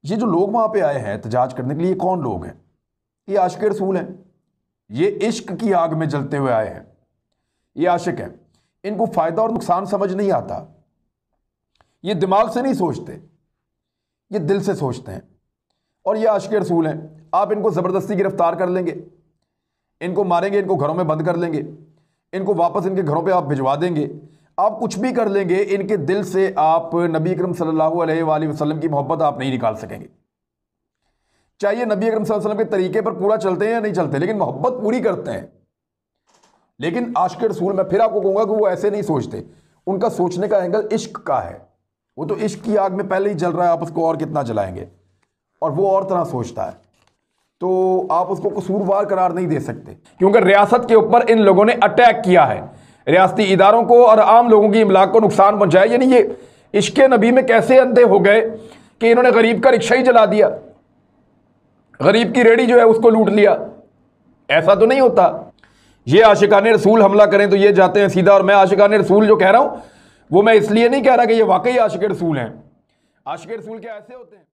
ये जो लोग वहां पे आए हैं एहतजाज करने के लिए, ये कौन लोग हैं? ये आशिक रसूल हैं। ये इश्क की आग में जलते हुए आए हैं। ये आशिक हैं। इनको फायदा और नुकसान समझ नहीं आता। ये दिमाग से नहीं सोचते, ये दिल से सोचते हैं। और ये आशिक रसूल हैं। आप इनको ज़बरदस्ती गिरफ्तार कर लेंगे, इनको मारेंगे, इनको घरों में बंद कर लेंगे, इनको वापस इनके घरों पे आप भिजवा देंगे, आप कुछ भी कर लेंगे, इनके दिल से आप नबी अकरम सल्लल्लाहु अलैहि वसल्लम की मोहब्बत आप नहीं निकाल सकेंगे। चाहे नबी अकरम सल्लल्लाहु अलैहि वसल्लम के तरीके पर पूरा चलते हैं या नहीं चलते, लेकिन मोहब्बत पूरी करते हैं। लेकिन आशिक रसूल, मैं फिर आपको कहूंगा कि वो ऐसे नहीं सोचते। उनका सोचने का एंगल इश्क का है। वो तो इश्क की आग में पहले ही जल रहा है, आप उसको और कितना जलाएंगे। और वो और तरह सोचता है, तो आप उसको कसूरवार करार नहीं दे सकते, क्योंकि रियासत के ऊपर इन लोगों ने अटैक किया है, रियासती इदारों को और आम लोगों की इमलाक को नुकसान पहुंचाया। यानी ये इश्क नबी में कैसे अंधे हो गए कि इन्होंने गरीब का रिक्शा ही जला दिया, गरीब की रेडी जो है उसको लूट लिया। ऐसा तो नहीं होता। ये आशिकाने रसूल हमला करें तो ये जाते हैं सीधा। और मैं आशिकाने रसूल जो कह रहा हूं वो मैं इसलिए नहीं कह रहा कि ये वाकई आशिक रसूल हैं। आशिक रसूल क्या ऐसे होते हैं?